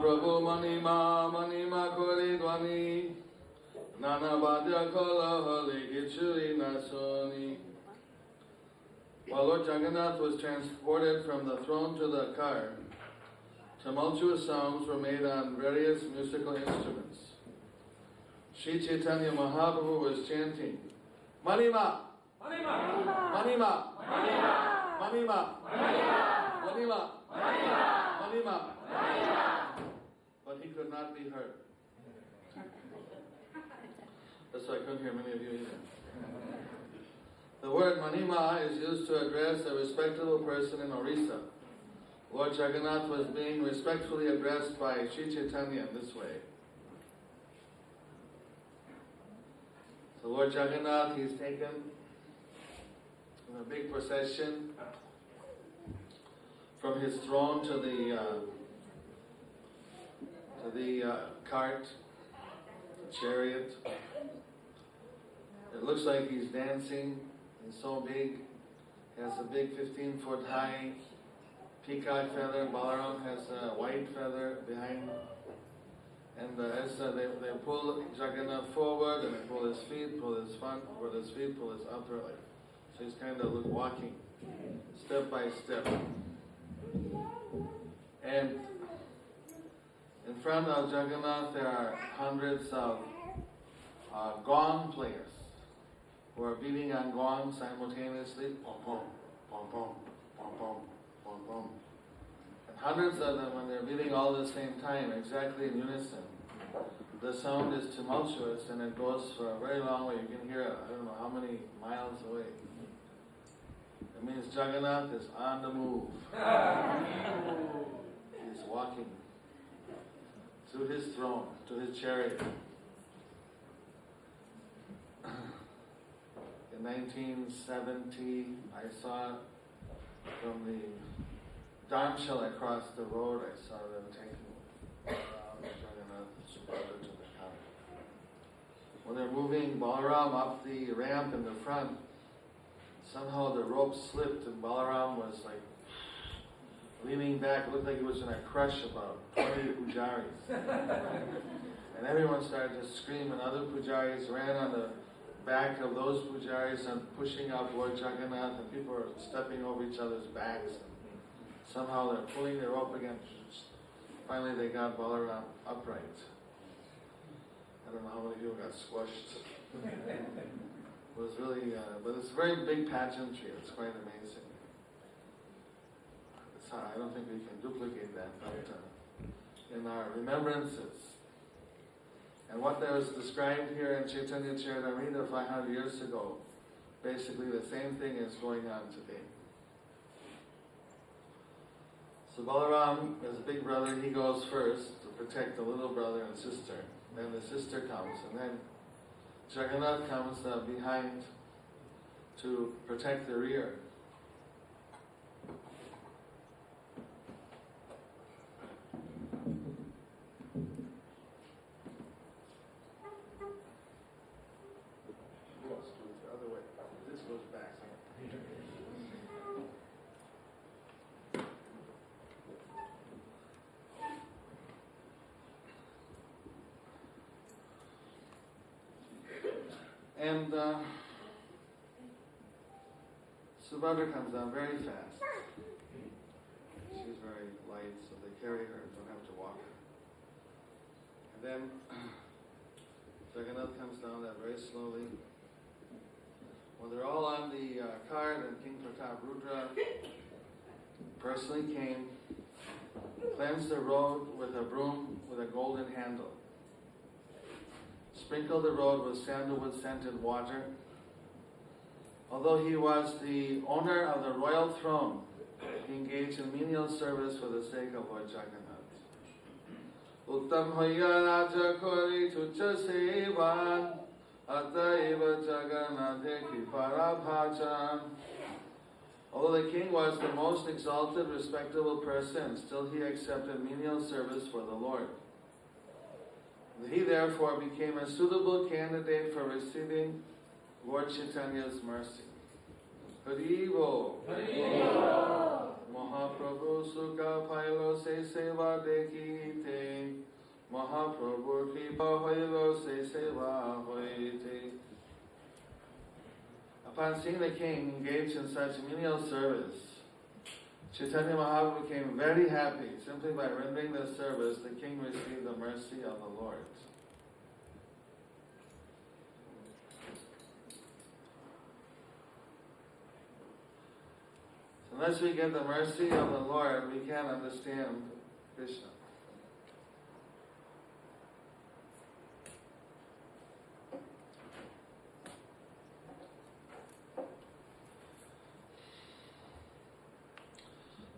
Prabhu Manima Manima Kori Dwani Nana Badya Kola Holi Gichuri Nasoni. While Lord Jagannath was transported from the throne to the car, tumultuous sounds were made on various musical instruments. Sri Chaitanya Mahaprabhu was chanting, Manima! Manima! Manima! Manima! Manima! Manima! Manima! Manima! But he could not be heard. That's why I couldn't hear many of you either. The word Manima is used to address a respectable person in Orissa. Lord Jagannath was being respectfully addressed by Sri Chaitanya in this way. So Lord Jagannath, he's taken in a big procession from his throne to the cart, the chariot. It looks like he's dancing. He's so big. He has a big 15-foot high peacock feather. Balaram has a white feather behind. And as they pull Jagannath forward, and they pull his feet, pull his front, pull his feet, pull his upper leg. So he's kind of walking step by step. And in front of Jagannath there are hundreds of gong players who are beating on gongs simultaneously. Pom pom, pom pom, pom pom, pom pom. And hundreds of them, when they're beating all at the same time, exactly in unison, the sound is tumultuous and it goes for a very long way. You can hear it, I don't know how many miles away. It means Jagannath is on the move. He's walking to his throne, to his chariot. In 1970, I saw from the Dharmshala across the road, I saw them taking Jagannath Subhadra to the car. When they're moving Balaram up the ramp in the front, somehow the rope slipped and Balaram was like leaning back. It looked like he was going to crush about 20 pujaris. And everyone started to scream, and other pujaris ran on the back of those pujaris and pushing up Lord Jagannath, and people are stepping over each other's backs. And somehow they're pulling their rope again. Finally they got Balaram upright. I don't know how many people got squashed. It was really, but it's a very big pageantry. It's quite amazing. I don't think we can duplicate that, but in our remembrances. And what that was described here in Chaitanya Charitamrita 500 years ago, basically the same thing is going on today. So Balaram, as a big brother, he goes first to protect the little brother and sister. Then the sister comes, and then Jagannath comes behind to protect the rear. The other way. This goes back. And Subhadra comes down very fast. She's very light, so they carry her, don't have to walk her. And then Jagannath comes down there very slowly. When they're all on the cart, and King Pratap Rudra personally came, cleansed the road with a broom with a golden handle, sprinkled the road with sandalwood scented water. Although he was the owner of the royal throne, he engaged in menial service for the sake of Lord Jagannath. Uttam hoya raja kori tucha sevan ataiva Jagannathe kipara bhajan. Although the king was the most exalted, respectable person, still he accepted menial service for the Lord. He therefore became a suitable candidate for receiving Lord Chaitanya's mercy. Haribo, Haribo, Mahaprabhu Sukha Pailo Se Seva Dekhi Te. Mahaprabhu Kripa Hoilo Se Seva Hoite. Upon seeing the king engaged in such menial service, Chaitanya Mahaprabhu became very happy. Simply by rendering this service, the king received the mercy of the Lord. Unless we get the mercy of the Lord, we can't understand Krishna.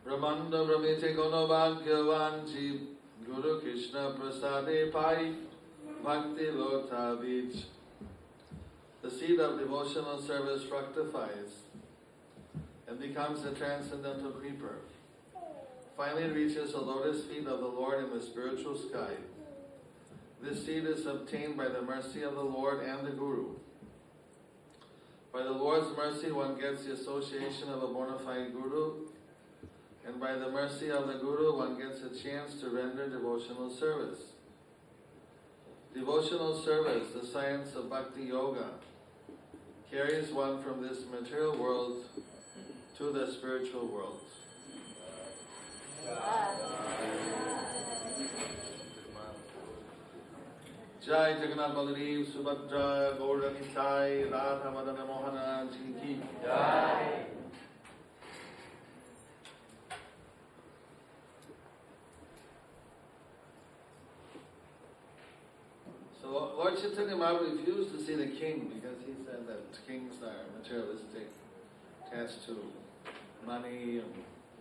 Brahmanda Brahmite Gono Bhagyavanji Guru Krishna Prasade Pai Bhakti Lota Vij. The seed of devotional service fructifies and becomes a transcendental creeper. Finally it reaches the lotus feet of the Lord in the spiritual sky. This seed is obtained by the mercy of the Lord and the Guru. By the Lord's mercy one gets the association of a bona fide Guru, and by the mercy of the Guru one gets a chance to render devotional service. Devotional service, the science of Bhakti Yoga, carries one from this material world to the spiritual world. Jai Jagannath Baladev Subhadra Gaura Nitai Radha Madana Mohana Ji Ki Jai. So Lord Chaitanya Mahaprabhu refused to see the king because he said that kings are materialistic, attached to money and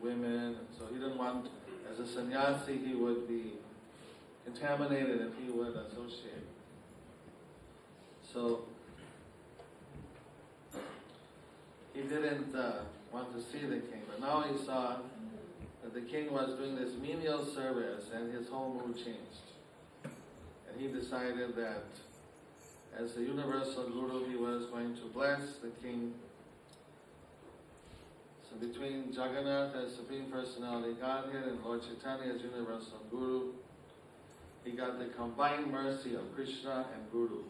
women. So he didn't want, as a sannyasi, he would be contaminated if he would associate. So he didn't want to see the king. But now he saw that the king was doing this menial service and his whole mood changed. And he decided that as the universal Guru, he was going to bless the king. So between Jagannath as Supreme Personality Godhead and Lord Chaitanya as Universal Guru, he got the combined mercy of Krishna and Guru.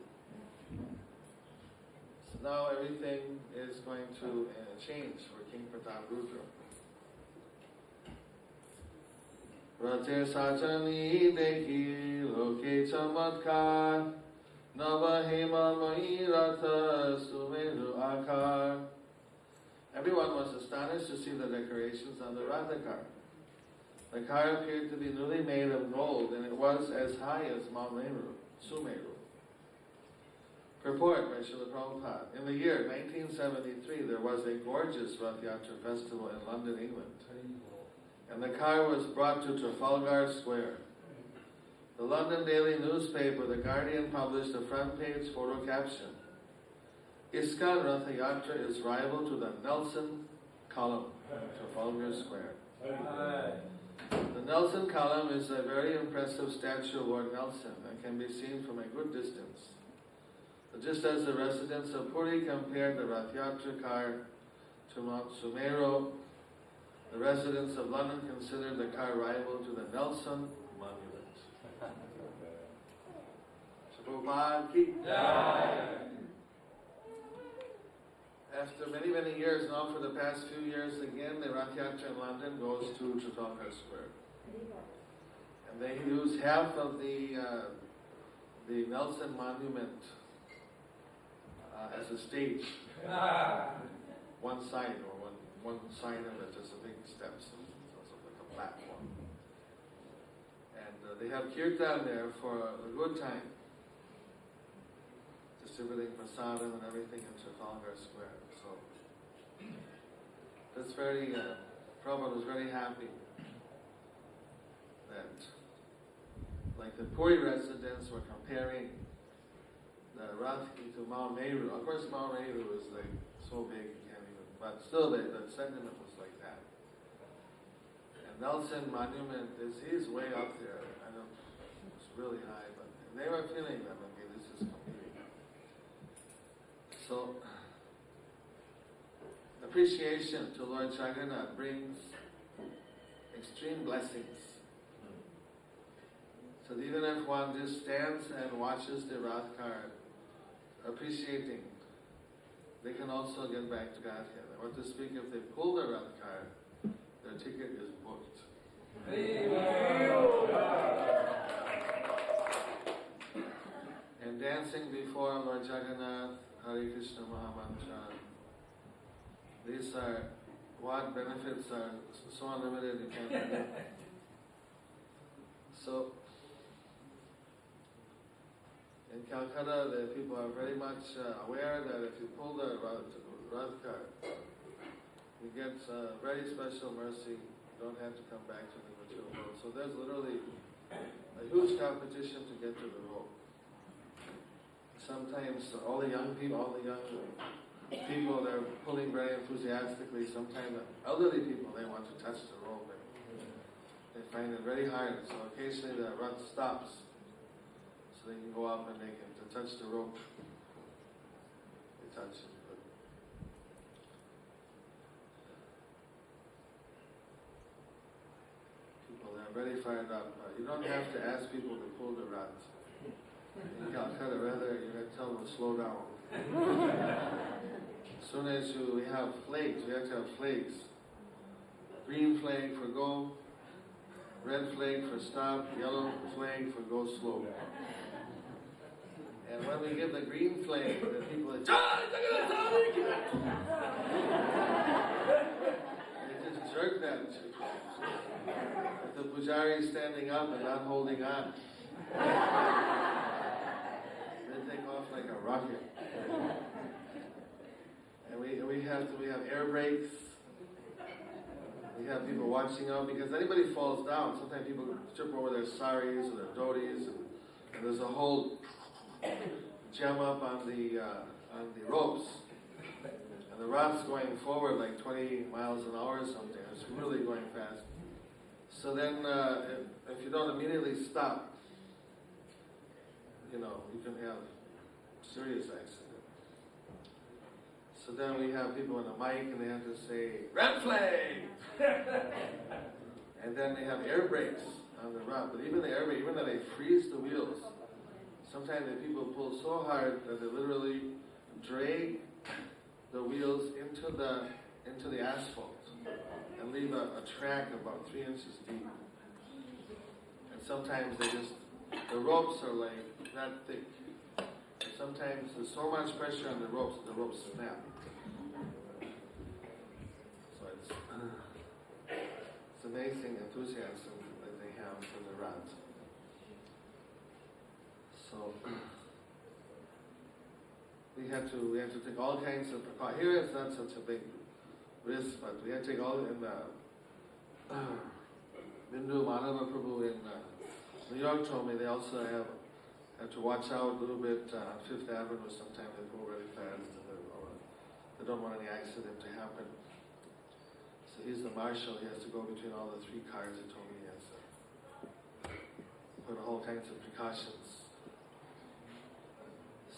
So now everything is going to change for King Pratap Rudra. Rate Sajani Dekhi Loke Chamatkar Nava Hema Mai Ratha Sumeru Akar. Everyone was astonished to see the decorations on the Ratha car. The car appeared to be newly made of gold, and it was as high as Mount Meru, Sumeru. Purport by Srila Prabhupada. In the year 1973, there was a gorgeous Rath Yatra festival in London, England. And the car was brought to Trafalgar Square. The London daily newspaper, The Guardian, published a front-page photo caption. ISKCON Ratha Yatra is rival to the Nelson column in Trafalgar Square. The Nelson column is a very impressive statue of Lord Nelson and can be seen from a good distance. But just as the residents of Puri compared the Rath Yatra car to Mount Sumeru, the residents of London considered the car rival to the Nelson monument. Prabhupada ki jai. After many, many years now, for the past few years again, the Rath Yatra in London goes to Trafalgar Square. And they use half of the Nelson monument as a stage. One side, or one side of it is a big steps, so it's like a platform. And they have kirtan there for a good time, distributing prasadam and everything in Trafalgar Square. So that's very, Prabhupada was very happy that, like the Puri residents were comparing the Rath to Mount Meru. Of course, Mount Meru is like so big you can't even, but still the sentiment was like that. And Nelson Monument he's way up there. I know it's really high, but they were feeling that, okay, this is competing. So appreciation to Lord Jagannath brings extreme blessings. So even if one just stands and watches the Rath car, appreciating, they can also get back to Godhead. I want to speak, if they pull the Rath car, their ticket is booked. And dancing before Lord Jagannath, Hare Krishna Mahamantra, these are, what benefits are so unlimited you can't forget. So, in Calcutta, the people are very much aware that if you pull the Rath card, you get very special mercy. You don't have to come back to the material world. So there's literally a huge competition to get to the rope. Sometimes all the young people, they're pulling very enthusiastically. Sometimes the elderly people, they want to touch the rope, and they find it very hard. So occasionally the Rath stops, so they can go up and they can to touch the rope. They touch it. But people, they're very fired up. You don't have to ask people to pull the Rath. In Calcutta, rather, you have to tell them to slow down. As soon as we have flags, we have to have flags. Green flag for go, red flag for stop, yellow flag for go slow. And when we give the green flag, the people are, they just jerk that. If the pujari is standing up and not holding on, they take off like a rocket. And we have air brakes. We have people watching out, because anybody falls down. Sometimes people trip over their saris or their dhotis, and there's a whole jam up on the ropes. And the Rath's going forward like 20 miles an hour or something. It's really going fast. So then, if you don't immediately stop, you can have serious accident. So then we have people on the mic and they have to say, red flag! And then they have air brakes on the Rath. But even the air brake, even though they freeze the wheels, sometimes the people pull so hard that they literally drag the wheels into the asphalt and leave a track about 3 inches deep. And sometimes the ropes are like that thick. And sometimes there's so much pressure on the ropes that the ropes snap. So it's amazing enthusiasm that they have for the Rath. So we have to take all kinds of precautions. Here it's not such a big risk, but we have to take all in the Bindu Madhava Prabhu in New York told me they also have to watch out a little bit on Fifth Avenue. Sometimes they go very fast and they don't want any accident to happen. So he's the marshal. He has to go between all the 3 cars. He told me he has to put all kinds of precautions.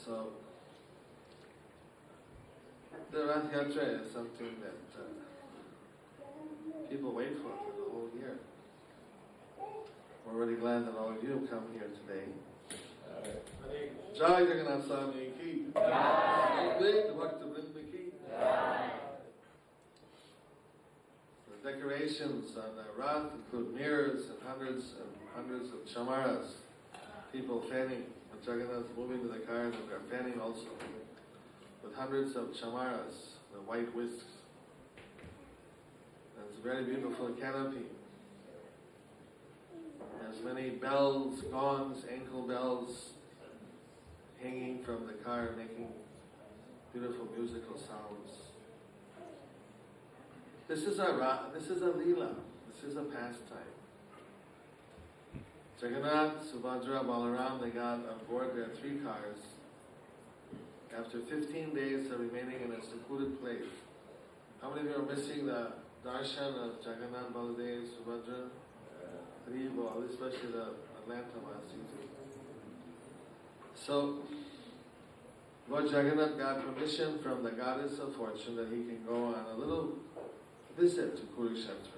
So the Rath Yatra is something that people wait for the whole year. We're really glad that all of you have come here today. Jayapataka Swami ki. The decorations on the Rath include mirrors and hundreds of chamaras. People fanning. When Jagannath is moving to the car, they're fanning also. With hundreds of chamaras, the white whisks. And it's a very beautiful canopy. There's many bells, gongs, ankle bells hanging from the car, making beautiful musical sounds. This is a leela. This is a pastime. Jagannath, Subhadra, Balaram, they got on board their 3 cars. After 15 days of remaining in a secluded place. How many of you are missing the darshan of Jagannath, Baladev, Subhadra? Especially the Atlanta last season. So, Lord Jagannath got permission from the goddess of fortune that he can go on a little visit to Kurukshetra.